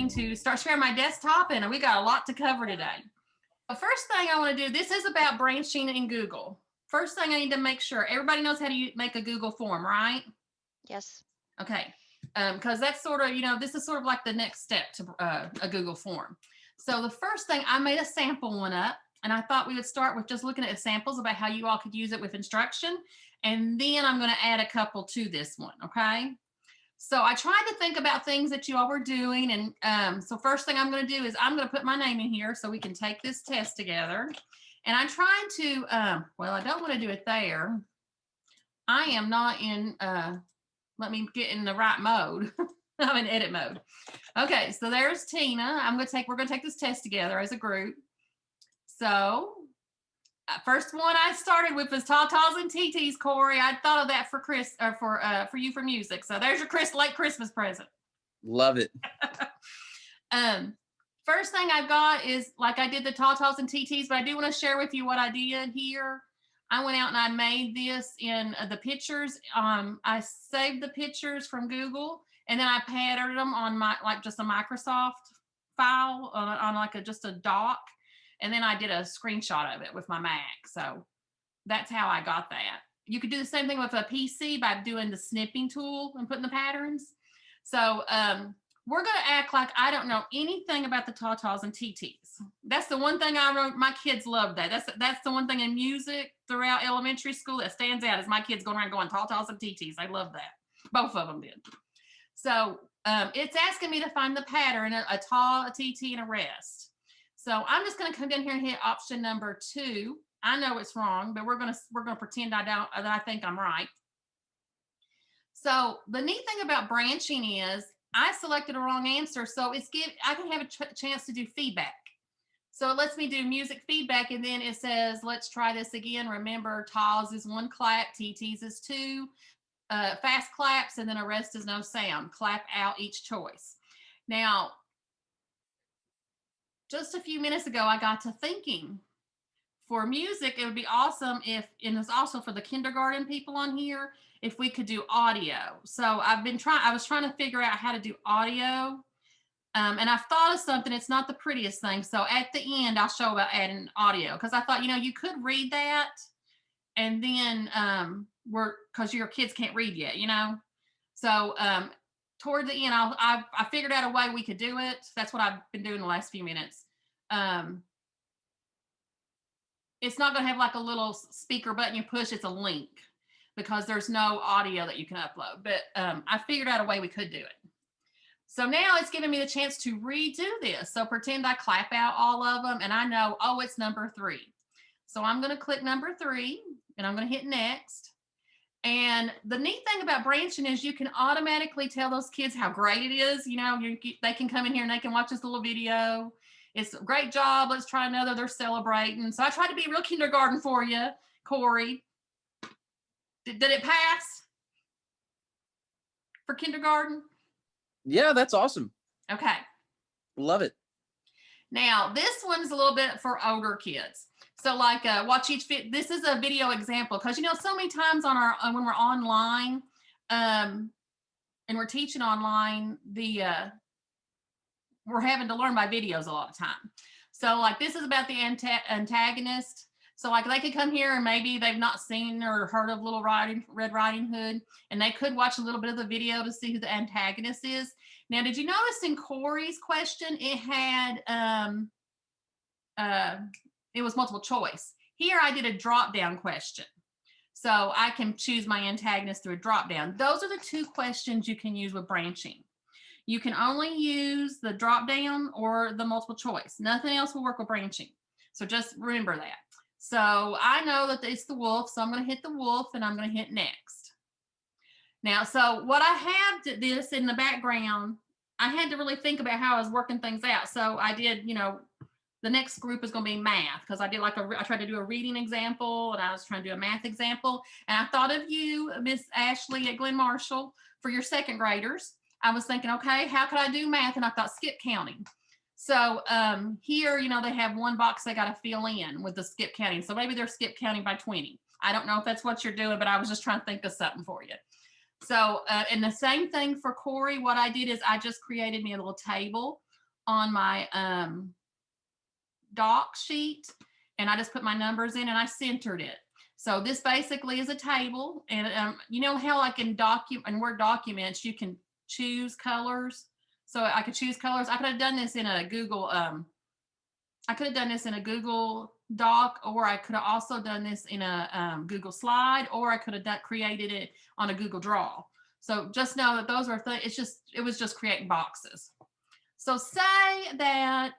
going to start sharing my desktop, and we got a lot to cover today. The first thing I want to do, this is about branching in Google. First thing I need to make sure everybody knows how to make a Google form, right? Yes. Okay, because that's sort of, this is sort of like the next step to a Google form. So the first thing, I made a sample one up, and I thought we would start with just looking at samples about how you all could use it with instruction, and then I'm going to add a couple to this one, okay? So I tried to think about things that you all were doing, and so first thing I'm going to do is I'm going to put my name in here so we can take this test together. And I tried to, well, I don't want to do it there. I am not in, let me get in the right mode. I'm in edit mode. Okay, so there's Tina. We're going to take this test together as a group. So first one I started with was Tatas and TTs, Corey. I thought of that for Chris, or for you for music. So there's your late Christmas present. Love it. First thing I've got is, like I did the Tatas and TTs, but I do want to share with you what I did here. I went out and I made this in the pictures. I saved the pictures from Google, and then I patterned them on just a Microsoft file on just a doc. And then I did a screenshot of it with my Mac. So that's how I got that. You could do the same thing with a PC by doing the snipping tool and putting the patterns. So we're going to act like I don't know anything about the Tatas and TTs. That's the one thing I wrote. My kids love that. That's the one thing in music throughout elementary school that stands out is my kids going around going Tatas and TTs. I love that. Both of them did. So it's asking me to find the pattern, a ta, a TT, and a rest. So I'm just going to come down here and hit option number 2. I know it's wrong, but we're going to pretend that I think I'm right. So the neat thing about branching is I selected a wrong answer, so I can have a chance to do feedback. So it lets me do music feedback, and then it says, let's try this again. Remember, TAs is 1 clap, TTs is 2, fast claps, and then a rest is no sound. Clap out each choice. Now, just a few minutes ago, I got to thinking, for music, it would be awesome and it's also for the kindergarten people on here, if we could do audio. So I was trying to figure out how to do audio. And I've thought of something. It's not the prettiest thing. So at the end, I'll show about adding audio, because I thought, you could read that, and then because your kids can't read yet, So toward the end, I figured out a way we could do it. That's what I've been doing the last few minutes. It's not going to have like a little speaker button you push. It's a link, because there's no audio that you can upload. But I figured out a way we could do it. So now it's giving me the chance to redo this. So pretend I clap out all of them, and I know, oh, it's number 3. So I'm going to click number 3, and I'm going to hit next. And the neat thing about branching is you can automatically tell those kids how great it is. They can come in here and they can watch this little video. It's a great job. Let's try another. They're celebrating. So I tried to be real kindergarten for you, Corey. Did it pass for kindergarten? Yeah, that's awesome. Okay. Love it. Now, this one's a little bit for older kids. So like watch each video. This is a video example, because so many times when we're online and we're teaching online, we're having to learn by videos a lot of time. So like this is about the antagonist. So like they could come here and maybe they've not seen or heard of Red Riding Hood, and they could watch a little bit of the video to see who the antagonist is. Now, did you notice in Corey's question, it had, it was multiple choice. Here I did a drop down question. So I can choose my antagonist through a drop down. Those are the 2 questions you can use with branching. You can only use the drop down or the multiple choice. Nothing else will work with branching. So just remember that. So I know that it's the wolf, so I'm going to hit the wolf, and I'm going to hit next. Now, so what I have this in the background, I had to really think about how I was working things out. So I did, the next group is going to be math, because I tried to do a reading example, and I was trying to do a math example. And I thought of you, Miss Ashley at Glen Marshall, for your 2nd graders. I was thinking, okay, how could I do math? And I thought skip counting. So here, they have one box they got to fill in with the skip counting. So maybe they're skip counting by 20. I don't know if that's what you're doing, but I was just trying to think of something for you. So, and the same thing for Corey, what I did is I just created me a little table on my doc sheet, and I just put my numbers in and I centered it. So this basically is a table, and you know how like in Word documents you can choose colors. So I could choose colors. I could have done this in a Google. I could have done this in a Google Doc, or I could have also done this in a Google Slide, or I could have created it on a Google Draw. So just know that those are it was just creating boxes. So say that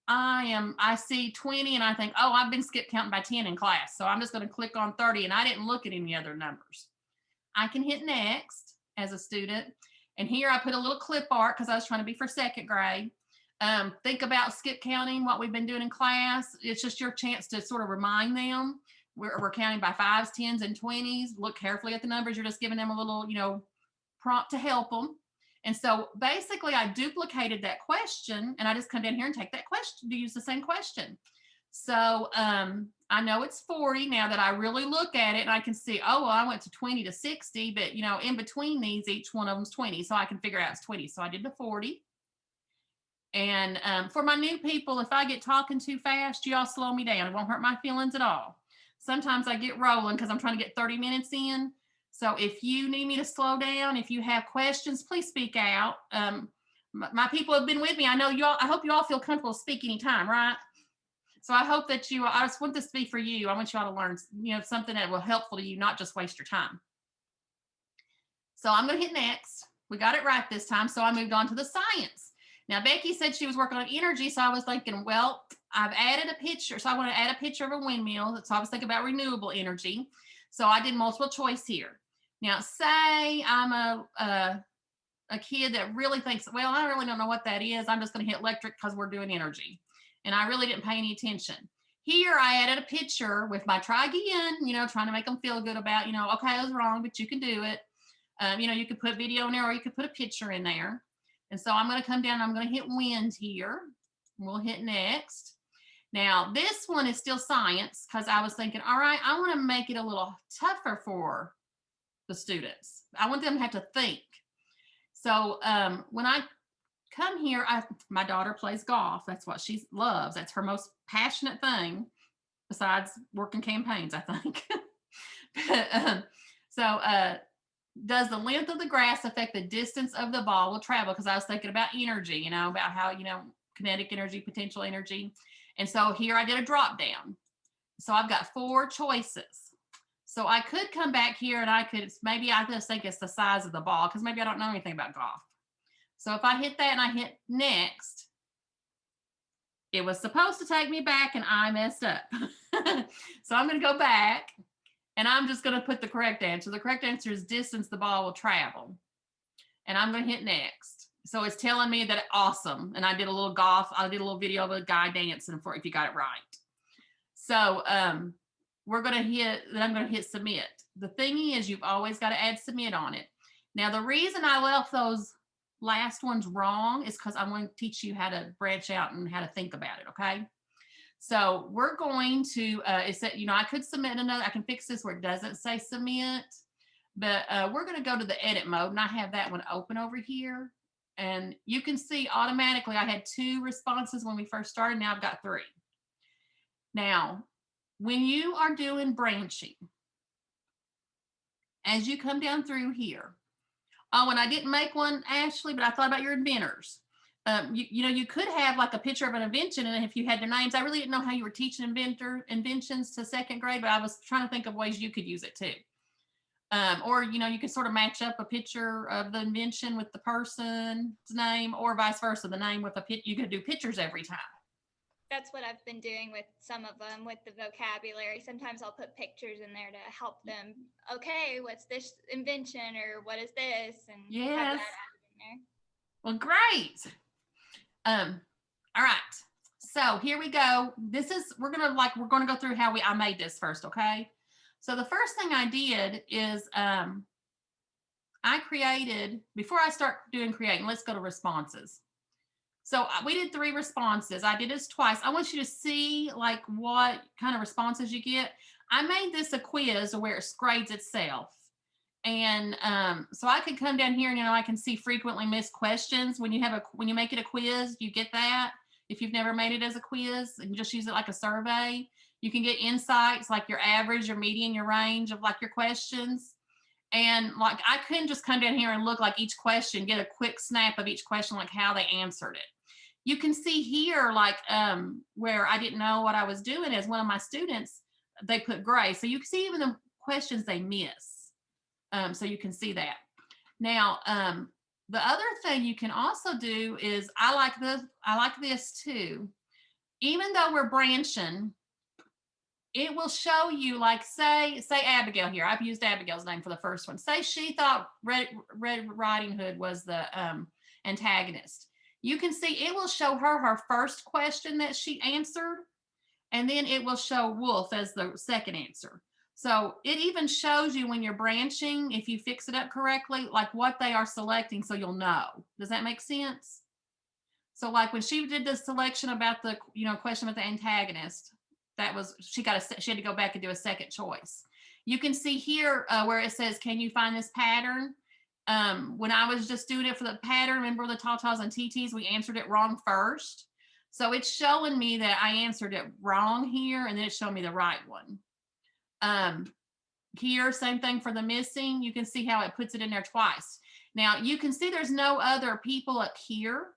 I see 20 and I think, oh, I've been skip counting by 10 in class. So I'm just going to click on 30 and I didn't look at any other numbers. I can hit next as a student. And here I put a little clip art because I was trying to be for second grade. Think about skip counting, what we've been doing in class. It's just your chance to sort of remind them. We're counting by 5s, 10s, and 20s. Look carefully at the numbers. You're just giving them a little, prompt to help them. And so basically I duplicated that question and I just come down here and take that question to use the same question. So I know it's 40 now that I really look at it and I can see, oh, well, I went to 20 to 60, but in between these, each one of them's 20. So I can figure out it's 20. So I did the 40. And for my new people, if I get talking too fast, y'all slow me down. It won't hurt my feelings at all. Sometimes I get rolling because I'm trying to get 30 minutes in. So if you need me to slow down, if you have questions, please speak out. My people have been with me. I know y'all, I hope you all feel comfortable to speak anytime, right? So I hope that I just want this to be for you. I want you all to learn, something that will helpful to you, not just waste your time. So I'm going to hit next. We got it right this time. So I moved on to the science. Now, Becky said she was working on energy. So I was thinking, well, I've added a picture. So I want to add a picture of a windmill. So I was thinking about renewable energy. So I did multiple choice here. Now, say I'm a kid that really thinks, well, I really don't know what that is. I'm just going to hit electric because we're doing energy. And I really didn't pay any attention. Here, I added a picture with my try again, trying to make them feel good about, okay, I was wrong, but you can do it. You could put video in there or you could put a picture in there. And so I'm going to come down and I'm going to hit wind here. We'll hit next. Now, this one is still science because I was thinking, all right, I want to make it a little tougher for the students. I want them to have to think. So when I come here, my daughter plays golf. That's what she loves. That's her most passionate thing besides working campaigns, I think. Does the length of the grass affect the distance of the ball will travel? Because I was thinking about energy, about how, kinetic energy, potential energy. And so here I did a drop down. So I've got 4 choices. So I could come back here and I just think it's the size of the ball because maybe I don't know anything about golf. So if I hit that and I hit next, it was supposed to take me back and I messed up. So I'm going to go back and I'm just going to put the correct answer. The correct answer is distance the ball will travel. And I'm going to hit next. So it's telling me that awesome. And I did a little video of a guy dancing for if you got it right. So I'm going to hit submit. The thing is, you've always got to add submit on it. Now, the reason I left those last ones wrong is because I want to teach you how to branch out and how to think about it. Okay. So we're going to, I could submit another, I can fix this where it doesn't say submit, but we're going to go to the edit mode and I have that one open over here. And you can see automatically I had 2 responses when we first started. Now I've got 3. Now, when you are doing branching, as you come down through here, oh, and I didn't make one, Ashley, but I thought about your inventors. You could have like a picture of an invention, and if you had their names, I really didn't know how you were teaching inventions to second grade, but I was trying to think of ways you could use it too. Or, you could sort of match up a picture of the invention with the person's name, or vice versa, the name with you could do pictures every time. That's what I've been doing with some of them with the vocabulary. Sometimes I'll put pictures in there to help them. Okay, what's this invention or what is this? And yes. Have that added in there. Well, great. All right. So here we go. We're going to go through how I made this first. Okay. So the first thing I did is, I created, before I start doing creating, let's go to responses. So we did 3 responses. I did this twice. I want you to see like what kind of responses you get. I made this a quiz where it grades itself. And so I could come down here and, I can see frequently missed questions. When you make it a quiz, you get that. If you've never made it as a quiz and just use it like a survey, you can get insights like your average, your median, your range of like your questions. And like I couldn't just come down here and look like each question, get a quick snap of each question, like how they answered it. You can see here, like where I didn't know what I was doing as one of my students, they put gray. So you can see even the questions they miss. So you can see that. Now, the other thing you can also do is I like this too. Even though we're branching, it will show you, like say Abigail here. I've used Abigail's name for the first one. Say she thought Red Riding Hood was the antagonist. You can see it will show her first question that she answered, and then it will show Wolf as the second answer. So it even shows you when you're branching, if you fix it up correctly, like what they are selecting, so you'll know. Does that make sense? So like when she did the selection about the question with the antagonist, that was she had to go back and do a second choice. You can see here where it says, can you find this pattern? When I was just doing it for the pattern, remember the Tatas and TTs, we answered it wrong first. So it's showing me that I answered it wrong here, and then it's showing me the right one. Here, same thing for the missing. You can see how it puts it in there twice. Now you can see there's no other people up here.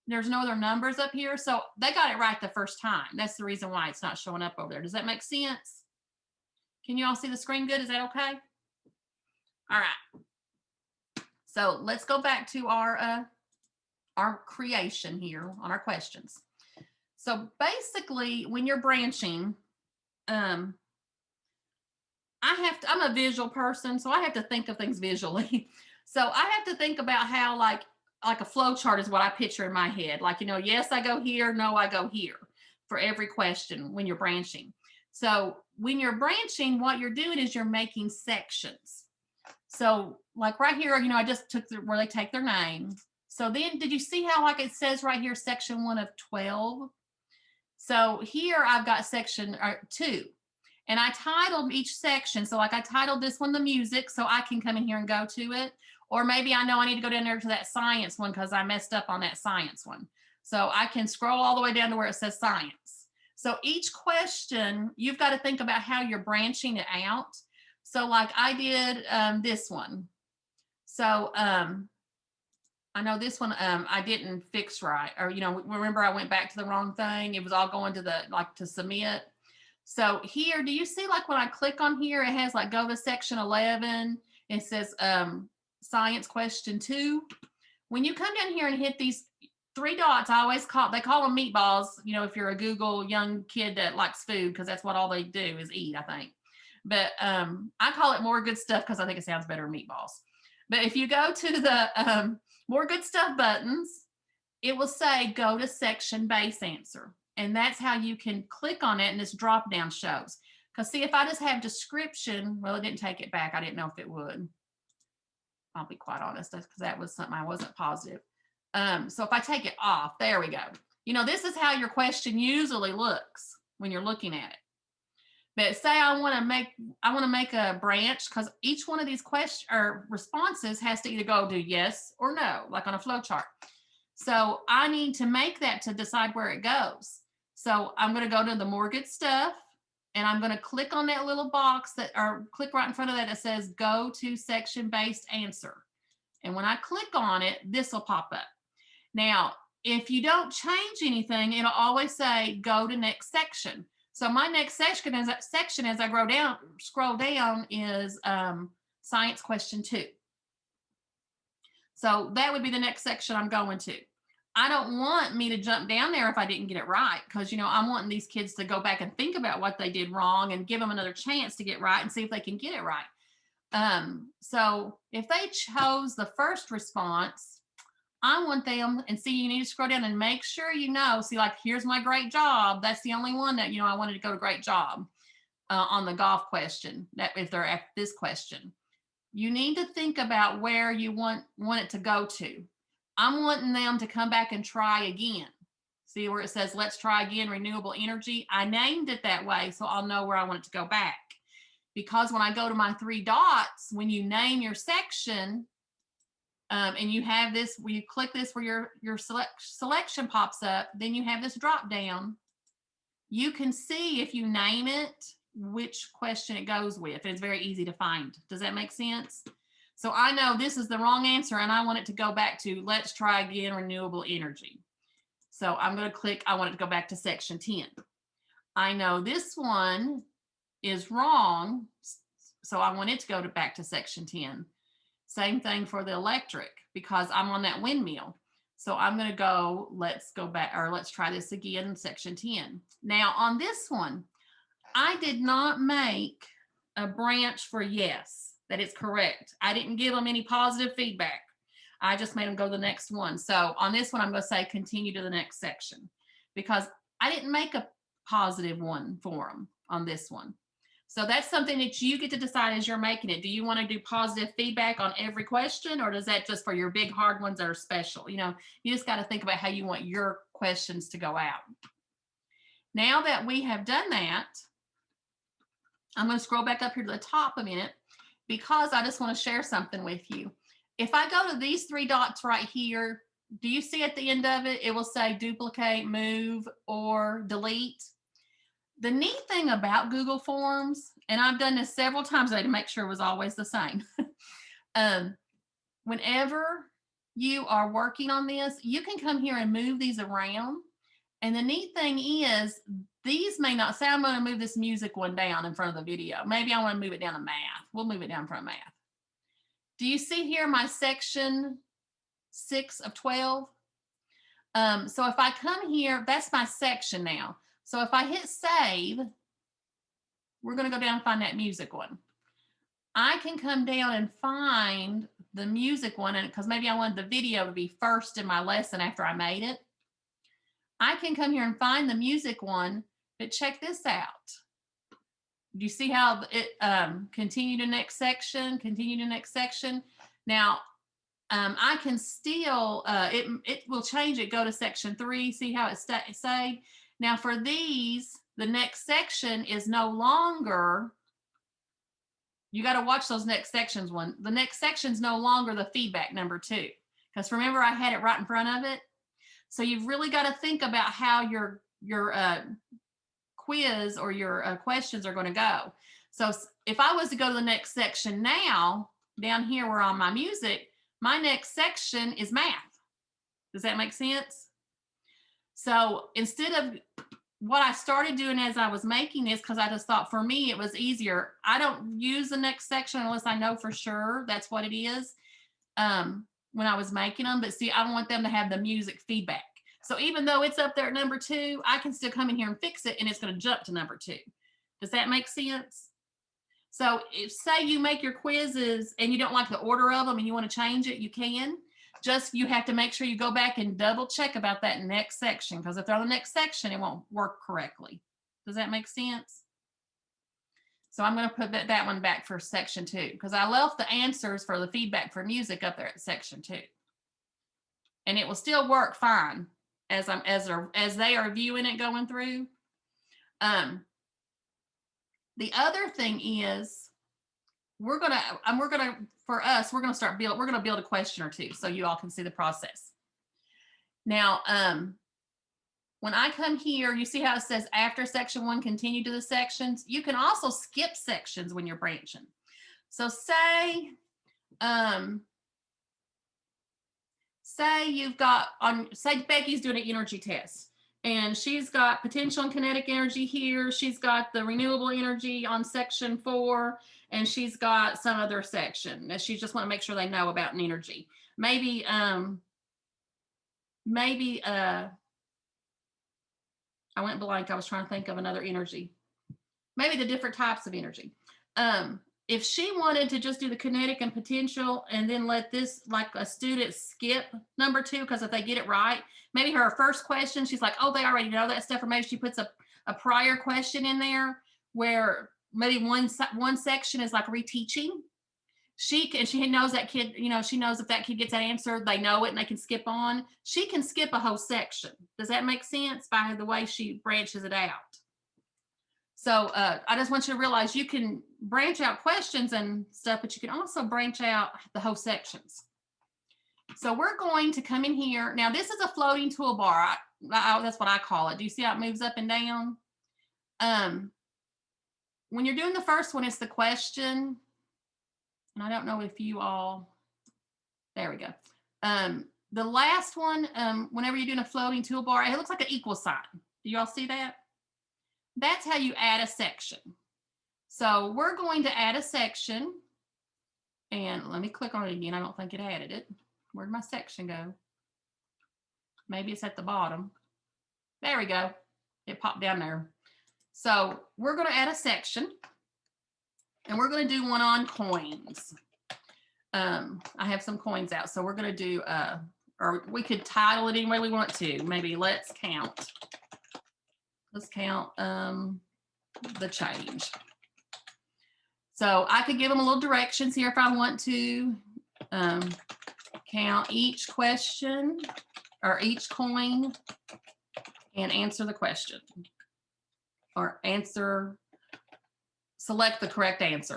There's no other numbers up here. So they got it right the first time. That's the reason why it's not showing up over there. Does that make sense? Can you all see the screen good? Is that okay? All right. So let's go back to our creation here on our questions. So basically, when you're branching, I'm a visual person, so I have to think of things visually. So I have to think about how like a flow chart is what I picture in my head. Like, yes, I go here, no, I go here for every question when you're branching. So when you're branching, what you're doing is you're making sections. So like right here, I just took where they take their name. So then did you see how like it says right here, section 1 of 12? So here I've got section 2. And I titled each section. So like I titled this one, the music, so I can come in here and go to it. Or maybe I know I need to go down there to that science one because I messed up on that science one. So I can scroll all the way down to where it says science. So each question, you've got to think about how you're branching it out. So like I did this one. So I know this one I didn't fix right. Or, remember I went back to the wrong thing. It was all going to to submit. So here, do you see like when I click on here, it has like go to section 11. It says science question 2. When you come down here and hit these 3 dots, they call them meatballs, if you're a Google young kid that likes food, because that's what all they do is eat, I think. But I call it more good stuff because I think it sounds better than meatballs. But if you go to the more good stuff buttons, it will say go to section base answer. And that's how you can click on it and this drop down shows. Because see, if I just have description, well, it didn't take it back. I didn't know if it would. I'll be quite honest, because that was something I wasn't positive. So if I take it off, there we go. This is how your question usually looks when you're looking at it. But say I want to make a branch, because each one of these questions or responses has to either go to yes or no, like on a flow chart. So I need to make that to decide where it goes. So I'm going to go to the more good stuff, and I'm going to click on that little box or click right in front of that says go to section based answer. And when I click on it, this will pop up. Now, if you don't change anything, it'll always say go to next section. So my next section as I scroll down is science question 2. So that would be the next section I'm going to. I don't want me to jump down there if I didn't get it right, because, I'm wanting these kids to go back and think about what they did wrong and give them another chance to get right and see if they can get it right. So if they chose the first response, I want them, and see, you need to scroll down and make sure see, like, here's my great job. That's the only one that, I wanted to go to great job on the golf question, that if they're at this question. You need to think about where you want it to go to. I'm wanting them to come back and try again. See where it says, let's try again, renewable energy. I named it that way, so I'll know where I want it to go back. because when I go to my 3 dots, when you name your section, and you have this, where you click this where your selection pops up, then you have this drop down. You can see if you name it, which question it goes with. It's very easy to find. Does that make sense? So I know this is the wrong answer and I want it to go back to let's try again, renewable energy. So I'm going to click, I want it to go back to section 10. I know this one is wrong, so I want it to go back to section 10. Same thing for the electric, because I'm on that windmill. So I'm going to go, let's go back, or let's try this again in section 10. Now on this one, I did not make a branch for yes, that it's correct. I didn't give them any positive feedback. I just made them go to the next one. So on this one, I'm going to say continue to the next section, because I didn't make a positive one for them on this one. So that's something that you get to decide as you're making it. Do you want to do positive feedback on every question, or does that just for your big hard ones that are special? You know, you just got to think about how you want your questions to go out. Now that we have done that, I'm going to scroll back up here to the top a minute, because I just want to share something with you. If I go to these 3 dots right here, do you see at the end of it, it will say duplicate, move, or delete? The neat thing about Google Forms, and I've done this several times to make sure it was always the same. Whenever you are working on this, you can come here and move these around. And the neat thing is, these may not say, I'm going to move this music one down in front of the video. Maybe I want to move it down to math. We'll move it down in front of math. Do you see here my section 6 of 12? So if I come here, that's my section now. So if I hit save, we're going to go down and find that music one. I can come down and find the music one, and because maybe I wanted the video to be first in my lesson after I made it. I can come here and find the music one, but check this out. Do you see how it continue to next section, continue to next section? Now, I can still, it will change it, go to section 3, see how it's saved. Now for these, the next section is no longer, you got to watch those next sections one. The next section is no longer the feedback number 2. Because remember, I had it right in front of it. So you've really got to think about how your quiz or your questions are going to go. So if I was to go to the next section now, down here where on my music, my next section is math. Does that make sense? So instead of what I started doing as I was making this, because I just thought for me it was easier, I don't use the next section unless I know for sure that's what it is when I was making them. But see, I don't want them to have the music feedback. So even though it's up there at number 2, I can still come in here and fix it, and it's going to jump to number 2. Does that make sense? So if, say you make your quizzes and you don't like the order of them and you want to change it, you can. Just you have to make sure you go back and double check about that next section, because if they're on the next section, it won't work correctly. Does that make sense? So I'm going to put that one back for section 2, because I left the answers for the feedback for music up there at section 2. And it will still work fine as they are viewing it going through. The other thing is, we're gonna build a question or 2 so you all can see the process. Now, when I come here, you see how it says after section 1, continue to the sections. You can also skip sections when you're branching. So say you've got say Becky's doing an energy test, and she's got potential and kinetic energy here. She's got the renewable energy on section 4, and she's got some other section that she just want to make sure they know about an energy. Maybe I went blank. I was trying to think of another energy. Maybe the different types of energy. If she wanted to just do the kinetic and potential and then let this, like a student, skip number 2, because if they get it right, maybe her first question, she's like, oh, they already know that stuff, or maybe she puts a prior question in there where maybe one section is like reteaching. She knows that kid, she knows if that kid gets that answer, they know it and they can skip on. She can skip a whole section. Does that make sense by the way she branches it out? So I just want you to realize you can branch out questions and stuff, but you can also branch out the whole sections. So we're going to come in here. Now this is a floating toolbar. That's what I call it. Do you see how it moves up and down? When you're doing the first one, it's the question. And I don't know if you all, there we go. The last one, whenever you're doing a floating toolbar, it looks like an equal sign. Do you all see that? That's how you add a section. So we're going to add a section, and let me click on it again. I don't think it added it. Where'd my section go? Maybe it's at the bottom. There we go. It popped down there. So we're going to add a section, and we're going to do one on coins. I have some coins out, so we're going to do, or we could title it any way we want to. Maybe let's count. Let's count the change. So I could give them a little directions here if I want to. Count each question or each coin and answer the question. Or select the correct answer.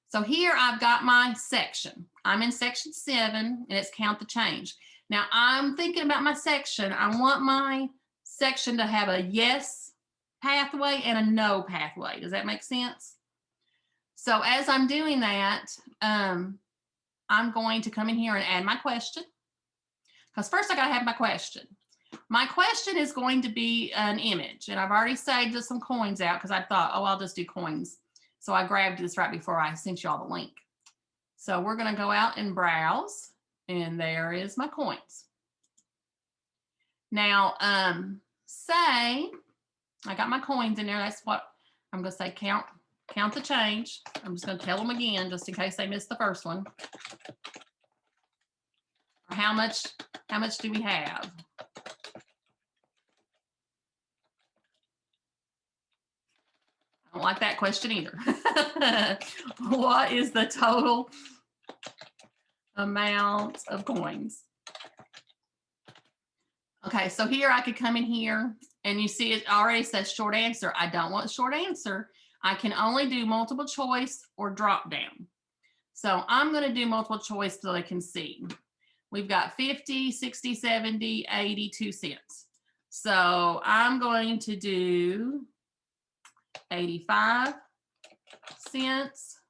So here I've got my section. I'm in section 7 and it's count the change. Now I'm thinking about my section. I want my section to have a yes pathway and a no pathway. Does that make sense? So as I'm doing that, I'm going to come in here and add my question. Because first I gotta have my question. My question is going to be an image, and I've already saved some coins out because I thought, oh, I'll just do coins. So I grabbed this right before I sent you all the link. So we're going to go out and browse, and there is my coins. Now, say I got my coins in there. That's what I'm going to say. Count the change. I'm just going to tell them again, just in case they missed the first one. How much do we have? I don't like that question either. What is the total amount of coins? Okay, so here I could come in here and you see it already says short answer. I don't want short answer. I can only do multiple choice or drop down. So I'm going to do multiple choice so they can see. We've got 50, 60, 70, 82 cents. So I'm going to do 85 cents,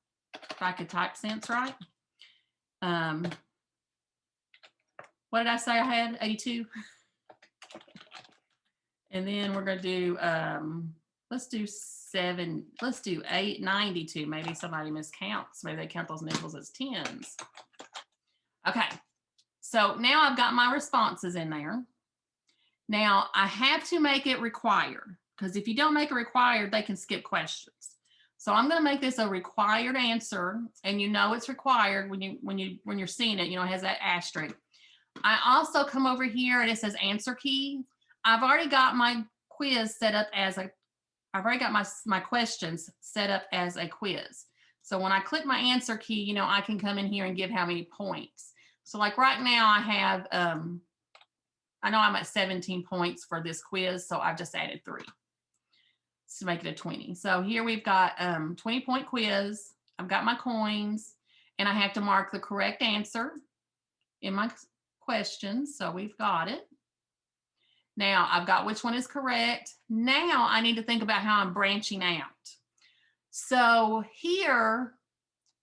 if I could type cents right. What did I say I had? 82. And then we're going to do, let's do 892. Maybe somebody miscounts. Maybe they count those nickels as tens. Okay. So now I've got my responses in there. Now I have to make it required, because if you don't make it required, they can skip questions. So I'm going to make this a required answer, and you know it's required when you're seeing it. You know, it has that asterisk. I also come over here and it says answer key. I've already got my quiz set up as I've already got my questions set up as a quiz. So when I click my answer key, you know, I can come in here and give how many points. So like right now I have, I know I'm at 17 points for this quiz, so I've just added 3 to make it a 20. So here we've got 20-point quiz. I've got my coins, and I have to mark the correct answer in my questions. So we've got it. Now I've got which one is correct. Now I need to think about how I'm branching out. So here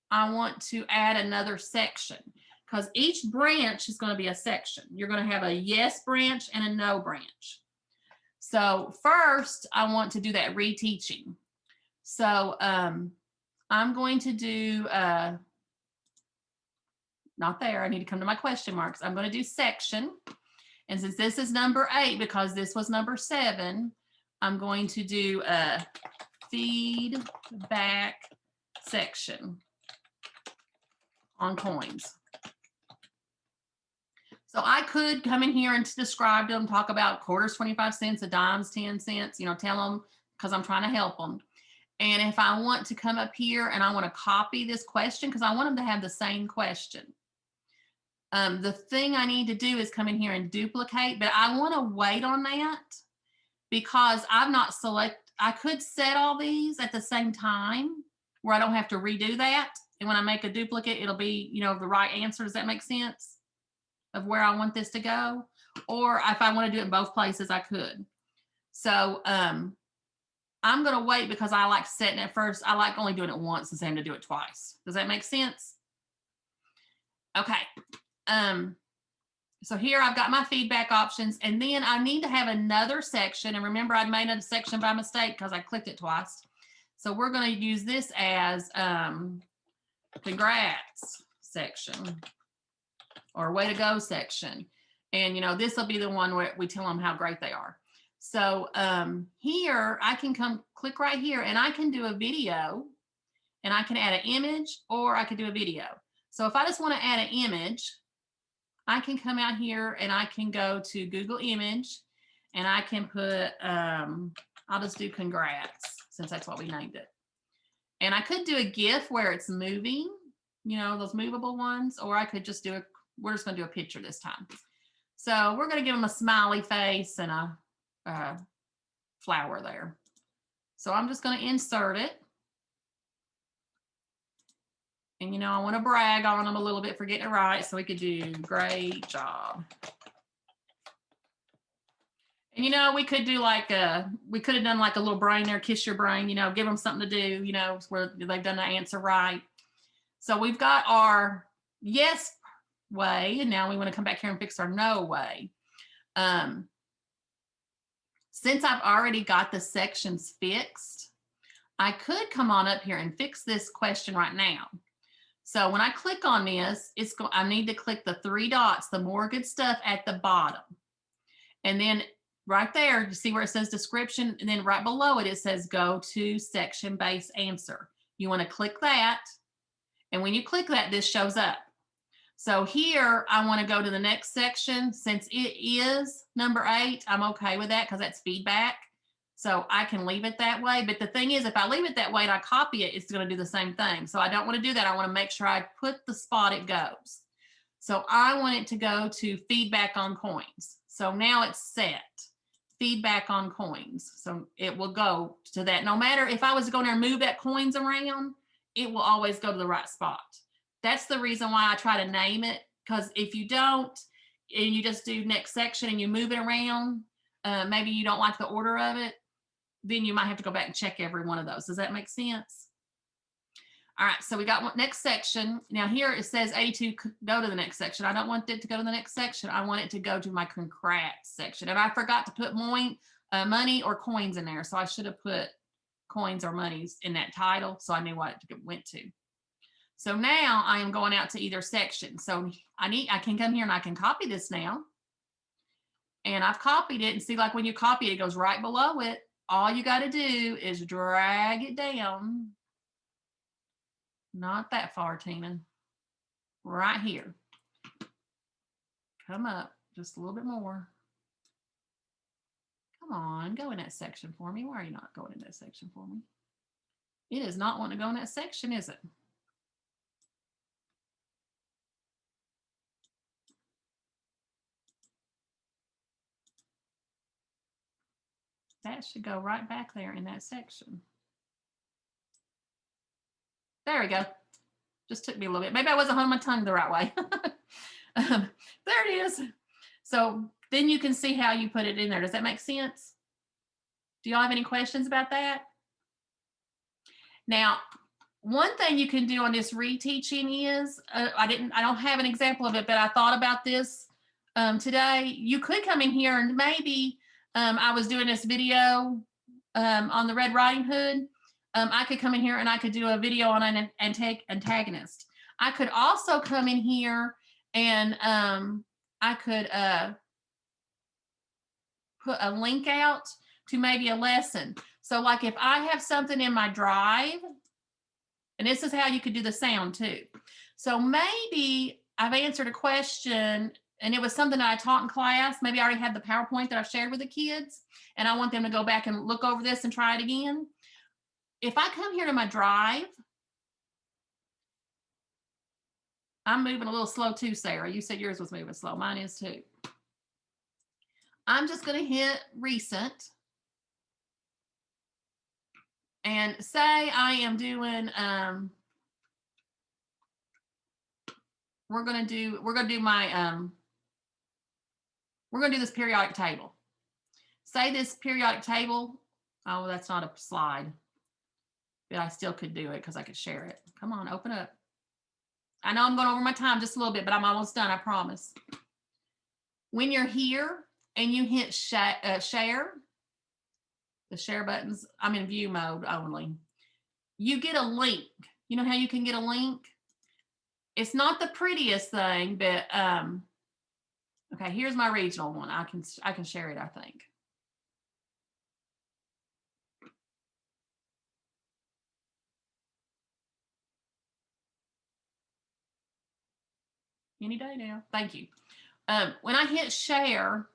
I want to add another section, because each branch is going to be a section. You're going to have a yes branch and a no branch. So first, I want to do that reteaching. So I'm going to do, not there, I need to come to my question marks. I'm going to do section. And since this is number 8, because this was number 7, I'm going to do a feedback section on coins. So I could come in here and describe them, talk about quarters, 25 cents, a dimes, 10 cents, you know, tell them, because I'm trying to help them. And if I want to come up here and I want to copy this question, because I want them to have the same question. The thing I need to do is come in here and duplicate, but I want to wait on that because I've not I could set all these at the same time where I don't have to redo that. And when I make a duplicate, it'll be, you know, the right answer. Does that make sense of where I want this to go? Or if I want to do it in both places, I could. So I'm going to wait because I like setting it first. I like only doing it once instead of to do it twice. Does that make sense? Okay. So here I've got my feedback options, and then I need to have another section. And remember, I made a section by mistake because I clicked it twice. So we're going to use this as congrats section or way to go section. And, you know, this will be the one where we tell them how great they are. So here I can come click right here and I can do a video and I can add an image or I could do a video. So if I just want to add an image, I can come out here and I can go to Google Image and I can put, I'll just do congrats since that's what we named it. And I could do a GIF where it's moving, you know, those movable ones, or I could just do we're just going to do a picture this time. So we're going to give them a smiley face and a flower there. So I'm just going to insert it. And, you know, I want to brag on them a little bit for getting it right. So we could do great job. And, you know, we could do like we could have done like a little brain there, kiss your brain, you know, give them something to do, you know, where they've done the answer right. So we've got our yes way. And now we want to come back here and fix our no way. Since I've already got the sections fixed, I could come on up here and fix this question right now. So when I click on this, I need to click the 3 dots, the more good stuff at the bottom. And then right there, you see where it says description, and then right below it, it says go to section base answer. You want to click that. And when you click that, this shows up. So here, I want to go to the next section. Since it is number 8, I'm okay with that because that's feedback. So I can leave it that way. But the thing is, if I leave it that way and I copy it, it's going to do the same thing. So I don't want to do that. I want to make sure I put the spot it goes. So I want it to go to feedback on coins. So now it's set. Feedback on coins. So it will go to that. No matter if I was to go there and move that coins around, it will always go to the right spot. That's the reason why I try to name it. Because if you don't, and you just do next section and you move it around, maybe you don't like the order of it, then you might have to go back and check every one of those. Does that make sense? All right, so we got one next section. Now here it says 82, go to the next section. I don't want it to go to the next section. I want it to go to my congrats section. And I forgot to put money or coins in there. So I should have put coins or monies in that title so I knew what it went to. So now I am going out to either section. So I can come here and I can copy this now. And I've copied it, and see, like when you copy it, it goes right below it. All you got to do is drag it down. Not that far, Tina. Right here. Come up just a little bit more. Come on, go in that section for me. Why are you not going in that section for me? It is not wanting to go in that section, is it? That should go right back there in that section. There we go. Just took me a little bit. Maybe I wasn't holding my tongue the right way. There it is. So then you can see how you put it in there. Does that make sense? Do y'all have any questions about that? Now, one thing you can do on this reteaching is, I don't have an example of it, but I thought about this today. You could come in here and maybe, I was doing this video on the Red Riding Hood. I could come in here and I could do a video on an antagonist. I could also come in here and I could put a link out to maybe a lesson. So like if I have something in my drive, and this is how you could do the sound too. So maybe I've answered a question and it was something that I taught in class. Maybe I already had the PowerPoint that I've shared with the kids and I want them to go back and look over this and try it again. If I come here to my drive, I'm moving a little slow too, Sarah. You said yours was moving slow. Mine is too. I'm just going to hit recent. And say I am doing, we're going to do this periodic table. Say this periodic table. Oh, that's not a slide, but I still could do it because I could share it. Come on, open up. I know I'm going over my time just a little bit, but I'm almost done, I promise. When you're here and you hit share, the share buttons, I'm in view mode only. You get a link. You know how you can get a link? It's not the prettiest thing, but okay, here's my regional one. I can share it, I think. Any day now. Thank you. When I hit share,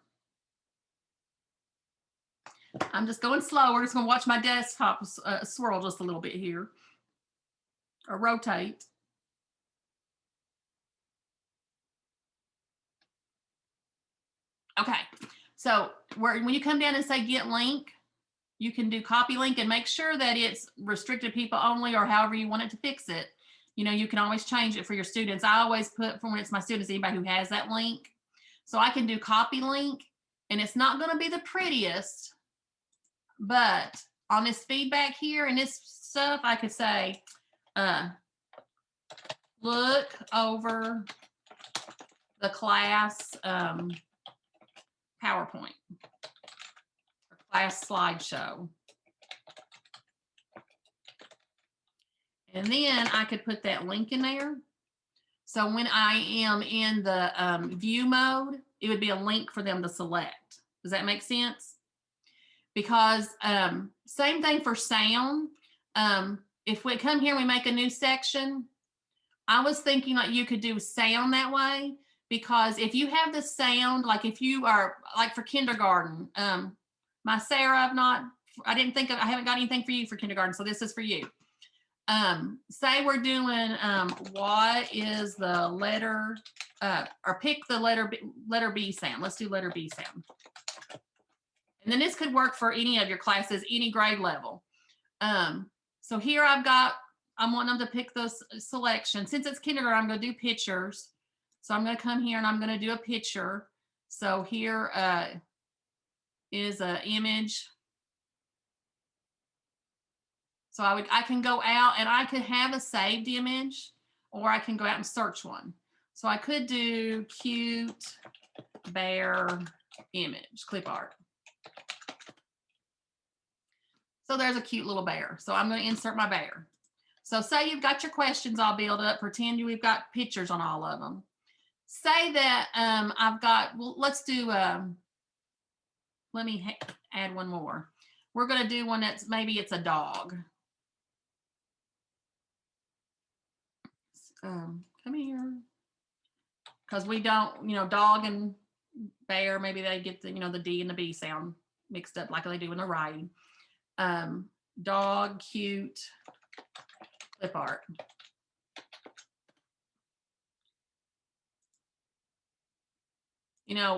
I'm just going slow. We're just going to watch my desktop swirl just a little bit here, or rotate. Okay, so when you come down and say get link, you can do copy link and make sure that it's restricted people only, or however you want it to fix it. You know, you can always change it for your students. I always put, for when it's my students, anybody who has that link. So I can do copy link, and it's not going to be the prettiest, but on this feedback here and this stuff, I could say, look over the class PowerPoint or class slideshow. And then I could put that link in there. So when I am in the view mode, it would be a link for them to select. Does that make sense? Because same thing for sound. If we come here and we make a new section, I was thinking like you could do sound that way, because if you have the sound, like if you are like for kindergarten, my Sarah, I haven't got anything for you for kindergarten. So this is for you. Say we're doing what is the letter, or pick the letter B sound. Let's do letter B sound. And then this could work for any of your classes, any grade level. So here I'm wanting them to pick those selection. Since it's kindergarten, I'm going to do pictures. So I'm going to come here and I'm going to do a picture. So here is an image. So I can go out and I could have a saved image, or I can go out and search one. So I could do cute bear image, clip art. So there's a cute little bear. So I'm going to insert my bear. So say you've got your questions all built up. Pretend we've got pictures on all of them. Say that I've got, well, let's do, let me add one more. We're going to do one that's maybe it's a dog. Come here. Because we don't, dog and bear, maybe they get the, the D and the B sound mixed up like they do in the writing. Dog, cute, clip art.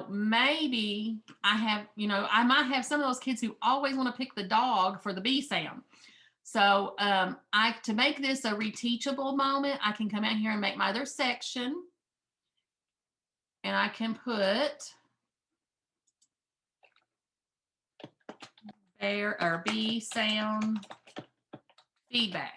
Maybe I have, I might have some of those kids who always want to pick the dog for the B sound. So to make this a reteachable moment, I can come out here and make my other section. And I can put bear or B sound feedback.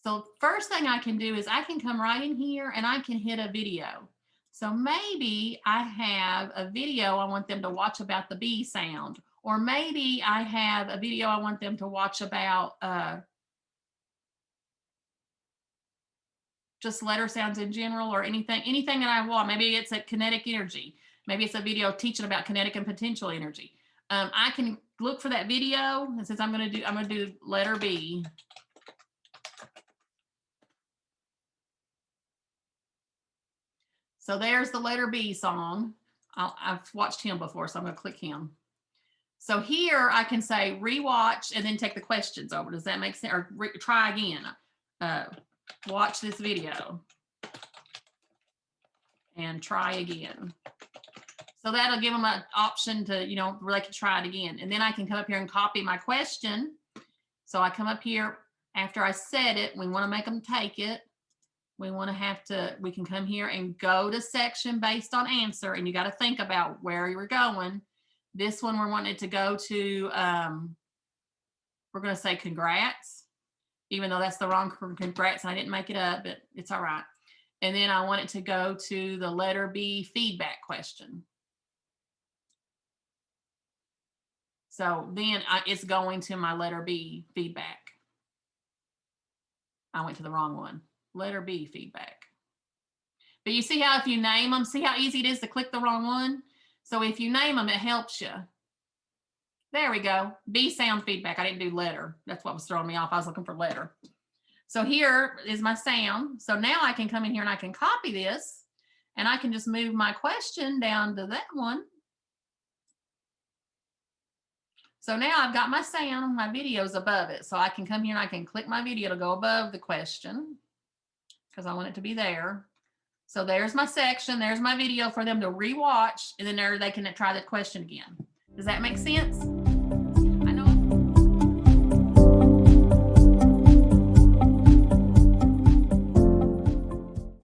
So first thing I can do is I can come right in here and I can hit a video. So maybe I have a video I want them to watch about the B sound, or maybe I have a video I want them to watch about just letter sounds in general, or anything that I want. Maybe it's a kinetic energy. Maybe it's a video teaching about kinetic and potential energy. I can look for that video, and since I'm going to do letter B. So there's the letter B song. I've watched him before, so I'm going to click him. So here I can say rewatch and then take the questions over. Does that make sense? Or try again. Watch this video and try again. So that'll give them an option to, you know, where they can try it again. And then I can come up here and copy my question. So I come up here after I said it, we want to make them take it. We want to we can come here and go to section based on answer. And you got to think about where you were going. This one we're wanting it to go to, we're going to say congrats, even though that's the wrong congrats and I didn't make it up, but it's all right. And then I want it to go to the letter B feedback question. So then it's going to my letter B feedback. I went to the wrong one. Letter B feedback. But you see how if you name them, see how easy it is to click the wrong one? So if you name them, it helps you. There we go. B sound feedback. I didn't do letter. That's what was throwing me off. I was looking for letter. So here is my sound. So now I can come in here and I can copy this and I can just move my question down to that one. So now I've got my sound, my video's above it. So I can come here and I can click my video to go above the question because I want it to be there. So there's my section, there's my video for them to rewatch, and then there they can try the question again. Does that make sense?